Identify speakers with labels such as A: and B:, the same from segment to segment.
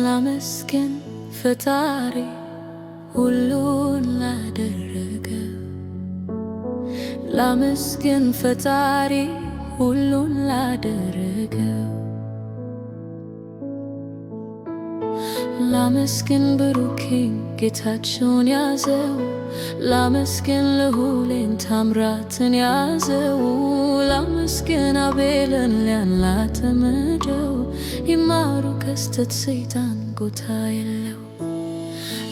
A: ላመስግን ፈጣሪ ሁሉን ላደረገ ላመስግን ፈጣሪ ሁሉን ላደረገ ላመስግን ብሩኬን ጌታቸውን ያዘው ላመስግን ልዑልን ታምራትን ያዘው ላመስግን አቤልን ሊያላተመደው ይማሩ ከስተት ሰይጣን ቦታ የለው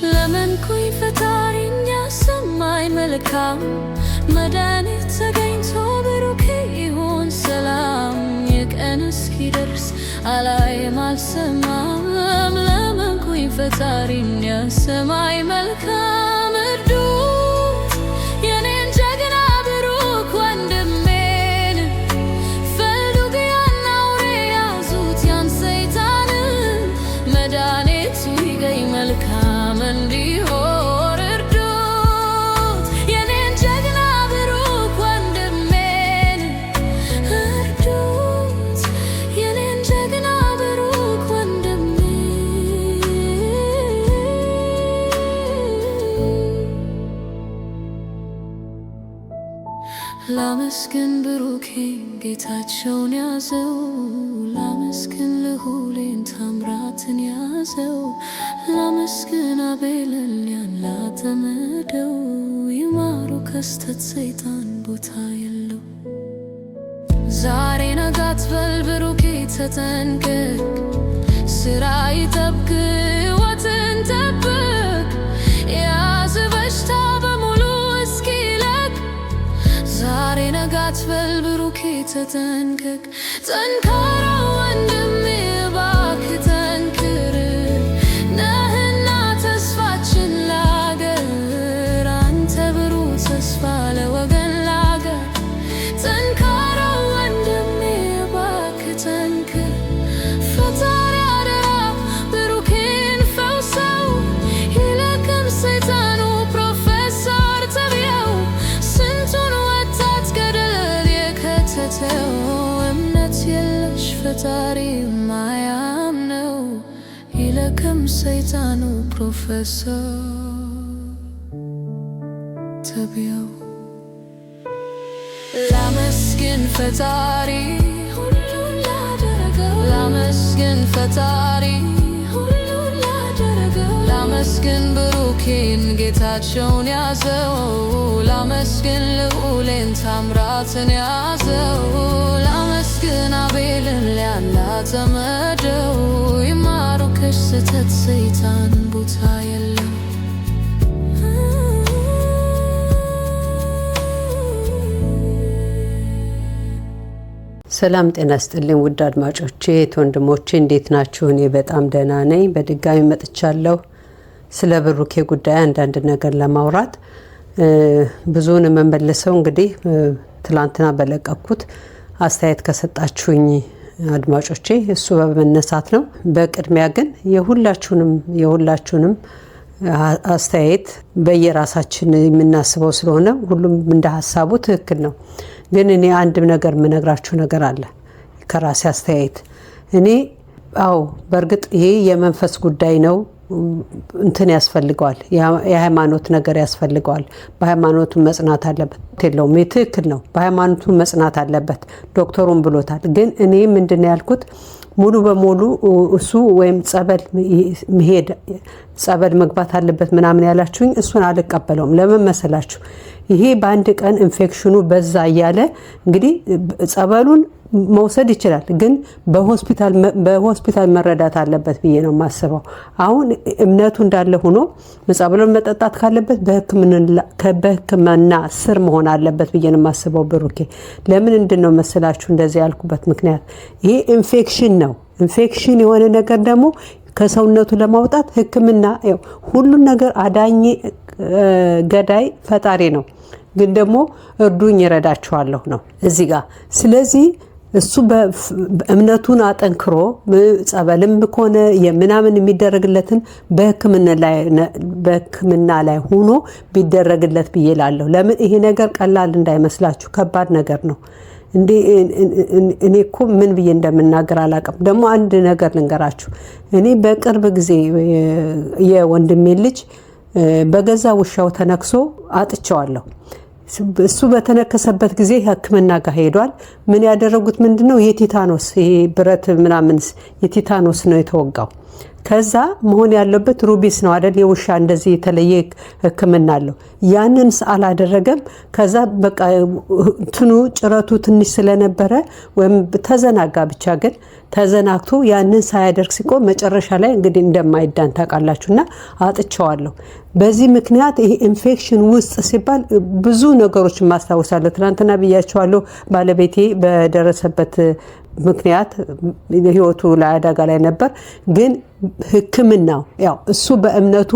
A: ለመንኩኝ ፈጣሪን ያሰማኝ መልካም መድኃኒት ተገኝቶ ብሩኬ ይሁን ሰላም የቀን እስኪደርስ አላይም አልሰማም ለመንኩኝ ፈጣሪን ያሰማኝ መልካም እርዱት የኔን ጀግና ብሩክ ወንድሜን ፈልጉ ያን አውሬ ያዙት ያን ሰይጣንን መድኃኒቱ ይገኝ መልካም እንዲሆን እርዱት የኔን ጀግና ብሩክ ወንድሜን እርዱት የኔን ጀግና ብሩክ ወንድሜን ላመስግን ብሩኬን ጌታቸውን ያዘው ላመስግን ልዑልን ታምራትን ያዘው ላመስግን አቤልን ሊያላተመደው ይማሩ ከስተት ሰይጣን ቦታ የለው ዛሬ ነገ አትበል ብሩኬ ተጠንቀቅ ስራ ይጠብቅ ሕይወትን ጠብቅ የያዘ በሽታ በሙሉ እስኪለቅ ዛሬ ነገ አትበል ብሩኬ ተጠንቀቅ ጠንካራ ወንድሜ እባክህ ጠንክር ነህና ተስፋችን ለአገር አንተ ብሩህ ተስፋ ለወገን ለአገር ጠንካራ ወንድሜ እባክህ ጠንክር ፈጣሪ አደራ ብሩኬን ፈውሰው ይለቅም ሰይጣኑ ፕሮፌሰር ተብዬው ስንቱን ወጣት ገደል የከተተው እምነት የለሽ ፈጣሪ ማያምነው ይለቅም ሰይጣኑ ፕሮፌሰር ተብዬው ላመስግን ፈጣሪ ሁሉን ላደረገው ላመስግን ፈጣሪ ሁሉን ላደረገው ላመስግን ብሩኬን ጌታቸውን ያዘው ላመስግን ልዑልን ታምራትን ያዘው ላመስግን አቤልን ሊያላተመደው ይማሩ ከስተት ሰይጣን ቦታ የለው
B: ሰላም ጤና ይስጥልኝ ውድ አድማጮቼ ወንድሞቼ እንዴት ናችሁ? እኔ በጣም ደህና ነኝ። በድጋሚ መጥቻለሁ ስለ ብሩኬ ጉዳይ አንዳንድ ነገር ለማውራት። ብዙውን መመለሰው እንግዲህ ትላንትና በለቀኩት አስተያየት ከሰጣችሁኝ አድማጮቼ እሱ በመነሳት ነው። በቅድሚያ ግን የሁላችሁንም አስተያየት በየራሳችን የምናስበው ስለሆነ ሁሉም እንደ ሀሳቡ ትክክል ነው። ግን እኔ አንድ ነገር የምነግራችሁ ነገር አለ ከራሴ አስተያየት። እኔ በእርግጥ ይሄ የመንፈስ ጉዳይ ነው። እንትን ያስፈልገዋል፣ የሃይማኖት ነገር ያስፈልገዋል። በሃይማኖቱ መጽናት አለበት። የለውም ትክክል ነው፣ በሃይማኖቱ መጽናት አለበት። ዶክተሩን ብሎታል። ግን እኔ ምንድነው ያልኩት ሙሉ በሙሉ እሱ ወይም ጸበል መግባት አለበት ምናምን ያላችሁኝ እሱን አልቀበለውም። ለምን መሰላችሁ? ይሄ በአንድ ቀን ኢንፌክሽኑ በዛ እያለ እንግዲህ ጸበሉን መውሰድ ይችላል፣ ግን በሆስፒታል መረዳት አለበት ብዬ ነው የማስበው። አሁን እምነቱ እንዳለ ሆኖ ጸበሉን መጠጣት ካለበት በሕክምና ስር መሆን አለበት ብዬ ነው የማስበው። ብሩኬ ለምን እንደነው መሰላችሁ እንደዚህ ያልኩበት ምክንያት ይሄ ኢንፌክሽን ነው። ኢንፌክሽን የሆነ ነገር ደግሞ ከሰውነቱ ለማውጣት ሕክምና ሁሉን ነገር አዳኝ ገዳይ ፈጣሪ ነው። ግን ደግሞ እርዱኝ ይረዳችኋለሁ ነው እዚህ ጋር። ስለዚህ እሱ በእምነቱን አጠንክሮ ጸበልም ከሆነ የምናምን የሚደረግለትን በሕክምና ላይ ሆኖ ቢደረግለት ብዬ እላለሁ። ለምን ይሄ ነገር ቀላል እንዳይመስላችሁ ከባድ ነገር ነው። እኔ እኮ ምን ብዬ እንደምናገር አላውቅም። ደግሞ አንድ ነገር ልንገራችሁ። እኔ በቅርብ ጊዜ የወንድሜ ልጅ በገዛ ውሻው ተነክሶ አጥቸዋለሁ። እሱ በተነከሰበት ጊዜ ሕክምና ጋር ሄዷል። ምን ያደረጉት ምንድነው የቲታኖስ ይሄ ብረት ምናምን የቲታኖስ ነው የተወጋው። ከዛ መሆን ያለበት ሩቢስ ነው አይደል? የውሻ እንደዚህ የተለየ ሕክምና አለው። ያንን አላደረገም። ከዛ በቃ እንትኑ ጭረቱ ትንሽ ስለነበረ ወይም ተዘናጋ፣ ብቻ ግን ተዘናግቶ ያንን ሳያደርግ ሲቆም መጨረሻ ላይ እንግዲህ እንደማይዳን ታውቃላችሁና አጥቸዋለሁ። በዚህ ምክንያት ይሄ ኢንፌክሽን ውስጥ ሲባል ብዙ ነገሮች ማስታወሳለሁ። ትናንትና ብያቸዋለሁ። ባለቤቴ በደረሰበት ምክንያት ህይወቱ ላይ አደጋ ላይ ነበር። ግን ህክምናው ያው እሱ በእምነቱ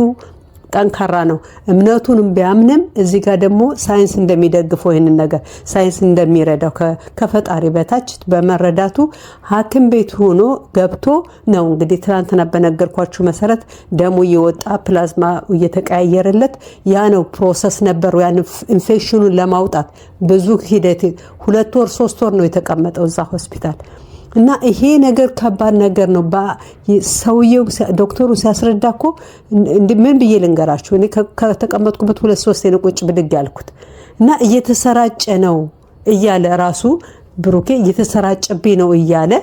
B: ጠንካራ ነው። እምነቱንም ቢያምንም እዚህ ጋር ደግሞ ሳይንስ እንደሚደግፈው ይሄንን ነገር ሳይንስ እንደሚረዳው ከፈጣሪ በታች በመረዳቱ ሐኪም ቤት ሆኖ ገብቶ ነው እንግዲህ ትናንትና በነገርኳችሁ መሰረት ደሙ እየወጣ ፕላዝማ እየተቀያየረለት ያ ነው ፕሮሰስ ነበር። ያን ኢንፌክሽኑን ለማውጣት ብዙ ሂደት 2 ወር 3 ወር ነው የተቀመጠው እዛ ሆስፒታል። እና ይሄ ነገር ከባድ ነገር ነው። ሰውየው ዶክተሩ ሲያስረዳ እኮ ምን ብዬ ልንገራችሁ? እኔ ከተቀመጥኩበት 2-3 ቁጭ ብድግ ያልኩት እና እየተሰራጨ ነው እያለ ራሱ ብሩኬ እየተሰራጨብኝ ነው እያለ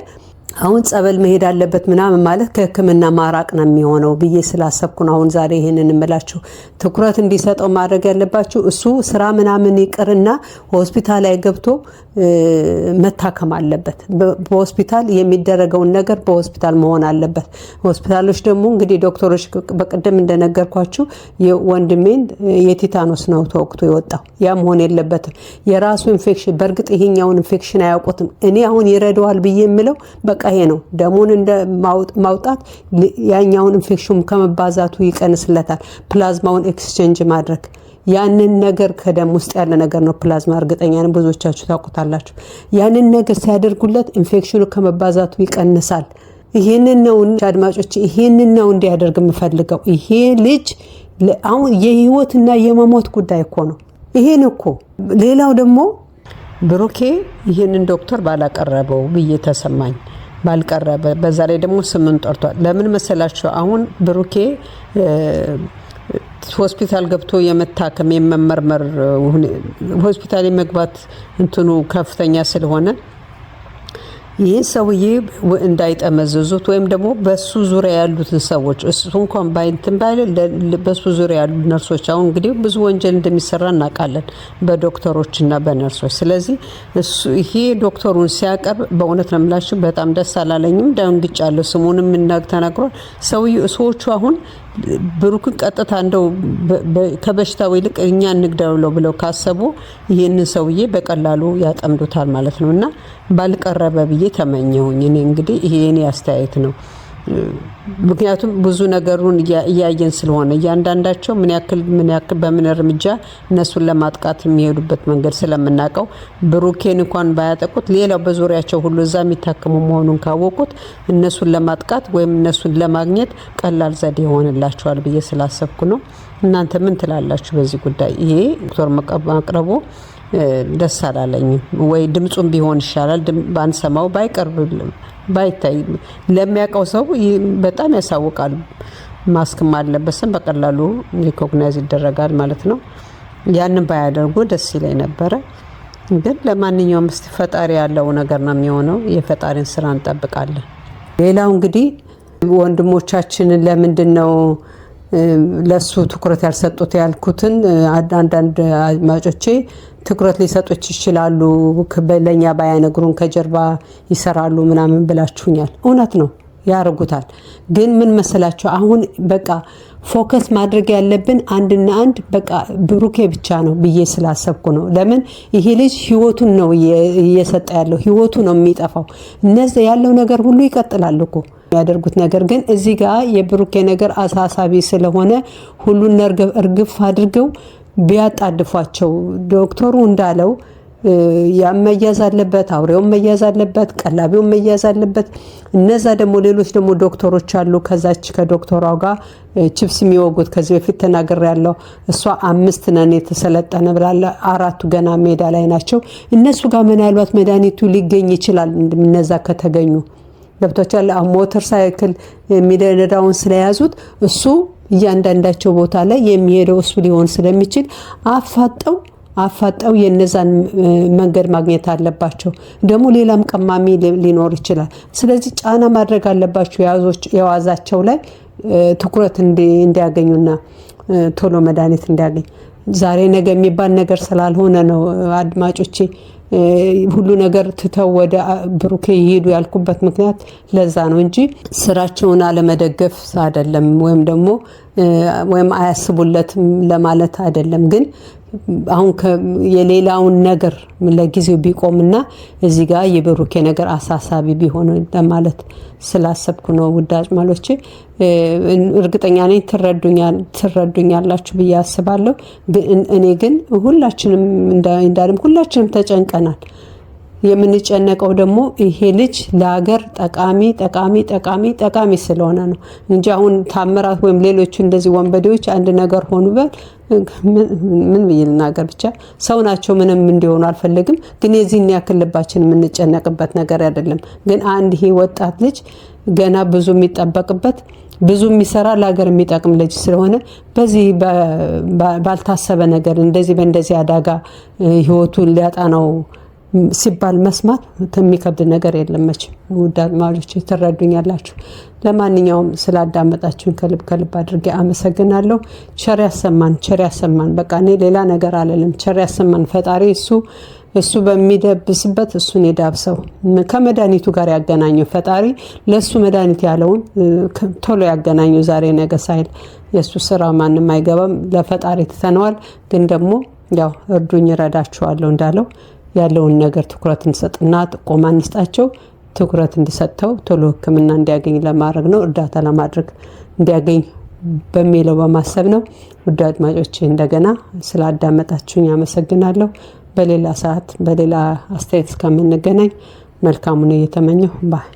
B: አሁን ጸበል መሄድ አለበት ምናምን ማለት ከህክምና ማራቅ ነው የሚሆነው ብዬ ስላሰብኩ ነው አሁን ዛሬ ይሄንን እምላችሁ። ትኩረት እንዲሰጠው ማድረግ ያለባችሁ እሱ ስራ ምናምን ይቅርና ሆስፒታል ላይ ገብቶ መታከም አለበት። በሆስፒታል የሚደረገውን ነገር በሆስፒታል መሆን አለበት። ሆስፒታሎች ደግሞ እንግዲህ ዶክተሮች በቀደም እንደነገርኳችሁ የወንድሜን የቲታኖስ ነው ተወቅቶ የወጣው። ያ መሆን የለበትም። የራሱ ኢንፌክሽን በእርግጥ ይሄኛውን ኢንፌክሽን አያውቁትም። እኔ አሁን ይረዳዋል ብዬ የምለው በቃ ይሄ ነው። ደሙን እንደ ማውጣት ያኛውን ኢንፌክሽን ከመባዛቱ ይቀንስለታል። ፕላዝማውን ኤክስቼንጅ ማድረግ ያንን ነገር ከደም ውስጥ ያለ ነገር ነው ፕላዝማ። እርግጠኛ ነኝ ብዙዎቻችሁ ታውቁታላችሁ። ያንን ነገር ሲያደርጉለት ኢንፌክሽኑ ከመባዛቱ ይቀንሳል። ይሄንን ነው አድማጮች፣ ይሄንን ነው እንዲያደርግ የምፈልገው። ይሄ ልጅ አሁን የህይወትና የመሞት ጉዳይ እኮ ነው። ይሄን እኮ ሌላው ደግሞ ብሩኬ ይሄንን ዶክተር ባላቀረበው ብዬ ተሰማኝ። ባልቀረበ በዛ ላይ ደግሞ ስምን ጠርቷል። ለምን መሰላችሁ? አሁን ብሩኬ ሆስፒታል ገብቶ የመታከም የመመርመር ሆስፒታል የመግባት እንትኑ ከፍተኛ ስለሆነ ይህ ሰውዬ እንዳይጠመዘዙት ወይም ደግሞ በሱ ዙሪያ ያሉትን ሰዎች እሱ እንኳን ባይንትን ባይል በሱ ዙሪያ ያሉ ነርሶች አሁን እንግዲህ ብዙ ወንጀል እንደሚሰራ እናውቃለን በዶክተሮችና በነርሶች። ስለዚህ እሱ ይሄ ዶክተሩን ሲያቀርብ በእውነት ነው የምላችሁ በጣም ደስ አላለኝም። ደንግጫለሁ። ስሙንም ተናግሯል ሰዎቹ አሁን ብሩክን ቀጥታ እንደው ከበሽታው ይልቅ እኛ እንግደለው ብለው ካሰቡ ይሄንን ሰውዬ በቀላሉ ያጠምዱታል ማለት ነውና ባልቀረበ ብዬ ተመኘሁኝ። እኔ እንግዲህ ይሄ የኔ አስተያየት ነው። ምክንያቱም ብዙ ነገሩን እያየን ስለሆነ እያንዳንዳቸው ምን ያክል በምን እርምጃ እነሱን ለማጥቃት የሚሄዱበት መንገድ ስለምናውቀው ብሩኬን እንኳን ባያጠቁት ሌላው በዙሪያቸው ሁሉ እዛ የሚታከሙ መሆኑን ካወቁት እነሱን ለማጥቃት ወይም እነሱን ለማግኘት ቀላል ዘዴ ይሆንላቸዋል ብዬ ስላሰብኩ ነው። እናንተ ምን ትላላችሁ በዚህ ጉዳይ? ይሄ ዶክተር ማቅረቡ ደስ አላለኝም። ወይ ድምጹም ቢሆን ይሻላል ባንሰማው ባይቀርብ ባይታይ ለሚያውቀው ሰው በጣም ያሳውቃል። ማስክም አለበስም በቀላሉ ሪኮግናይዝ ይደረጋል ማለት ነው። ያንን ባያደርጉ ደስ ይለኝ ነበረ። ግን ለማንኛውም እስቲ ፈጣሪ ያለው ነገር ነው የሚሆነው። የፈጣሪን ስራ እንጠብቃለን። ሌላው እንግዲህ ወንድሞቻችንን ለምንድን ነው ለሱ ትኩረት ያልሰጡት ያልኩትን አንዳንድ አድማጮቼ ትኩረት ሊሰጡት ይችላሉ። ለኛ ባያነግሩን ከጀርባ ይሰራሉ ምናምን ብላችሁኛል። እውነት ነው ያርጉታል። ግን ምን መሰላችሁ አሁን በቃ ፎከስ ማድረግ ያለብን አንድና አንድ በቃ ብሩኬ ብቻ ነው ብዬ ስላሰብኩ ነው። ለምን ይሄ ልጅ ህይወቱን ነው እየሰጠ ያለው፣ ህይወቱ ነው የሚጠፋው። እነዚህ ያለው ነገር ሁሉ ይቀጥላል እኮ የሚያደርጉት ነገር ግን እዚህ ጋር የብሩኬ ነገር አሳሳቢ ስለሆነ ሁሉን እርግፍ አድርገው ቢያጣድፏቸው ዶክተሩ እንዳለው ያመያዝ አለበት፣ አውሬው መያዝ አለበት፣ ቀላቢው መያዝ አለበት። እነዛ ደግሞ ሌሎች ደግሞ ዶክተሮች አሉ። ከዛች ከዶክተሯ ጋር ቺፕስ የሚወጉት ከዚህ በፊት ተናገር ያለው እሷ 5 ነን የተሰለጠነ ብላለ 4ቱ ገና ሜዳ ላይ ናቸው። እነሱ ጋር ምናልባት መድኃኒቱ ሊገኝ ይችላል። እነዛ ከተገኙ ገብቶቻል። ሞተር ሳይክል የሚነዳውን ስለያዙት እሱ እያንዳንዳቸው ቦታ ላይ የሚሄደው እሱ ሊሆን ስለሚችል አፋጣው የነዛን መንገድ ማግኘት አለባቸው። ደግሞ ሌላም ቀማሚ ሊኖር ይችላል። ስለዚህ ጫና ማድረግ አለባቸው የዋዛቸው ላይ ትኩረት እንዲያገኙና ቶሎ መድኃኒት እንዲያገኝ። ዛሬ ነገ የሚባል ነገር ስላልሆነ ነው አድማጮቼ ሁሉ ነገር ትተው ወደ ብሩኬ ይሄዱ ያልኩበት ምክንያት ለዛ ነው እንጂ ስራቸውን አለመደገፍ አይደለም፣ ወይም አያስቡለትም ለማለት አይደለም። ግን አሁን የሌላውን ነገር ለጊዜው ቢቆምና እዚህ ጋር የብሩኬ ነገር አሳሳቢ ቢሆን ለማለት ስላሰብኩ ነው። ውዳጅ ማሎቼ እርግጠኛ ነኝ ትረዱኛላችሁ ብዬ አስባለሁ። እኔ ግን ሁላችንም እንዳለም ሁላችንም ተጨንቀናል። የምንጨነቀው ደግሞ ይሄ ልጅ ለሀገር ጠቃሚ ስለሆነ ነው እንጂ አሁን ታምራት ወይም ሌሎቹ እንደዚህ ወንበዴዎች አንድ ነገር ሆኑበት ምን ብይልናገር ብቻ ሰው ናቸው። ምንም እንዲሆኑ አልፈልግም። ግን የዚህን ያክል ልባችን የምንጨነቅበት ነገር አይደለም። ግን አንድ ይሄ ወጣት ልጅ ገና ብዙ የሚጠበቅበት ብዙ የሚሰራ ለሀገር የሚጠቅም ልጅ ስለሆነ በዚህ ባልታሰበ ነገር በእንደዚህ አደጋ ህይወቱን ሊያጣ ነው ሲባል መስማት የሚከብድ ነገር የለም። መቼም ውድ አድማጮች ትረዱኛላችሁ። ለማንኛውም ስላዳመጣችሁን ከልብ አድርጌ አመሰግናለሁ። ቸር ያሰማን። በቃ እኔ ሌላ ነገር አለለም። ቸር ያሰማን ፈጣሪ። እሱ በሚደብስበት እሱን ይዳብሰው፣ ከመድኃኒቱ ጋር ያገናኘው ፈጣሪ። ለሱ መድኃኒት ያለውን ቶሎ ያገናኘው ዛሬ ነገ ሳይል። የሱ ስራ ማንም አይገባም፣ ለፈጣሪ ትተነዋል። ግን ደግሞ ያው እርዱኝ እረዳችኋለሁ እንዳለው ያለውን ነገር ትኩረት እንሰጥና ጥቆማ እንስጣቸው። ትኩረት እንዲሰጠው ቶሎ ሕክምና እንዲያገኝ ለማድረግ ነው፣ እርዳታ ለማድረግ እንዲያገኝ በሚለው በማሰብ ነው። ውድ አድማጮቼ እንደገና ስላዳመጣችሁኝ አመሰግናለሁ። በሌላ ሰዓት በሌላ አስተያየት እስከምንገናኝ መልካሙን እየተመኘሁ ባይ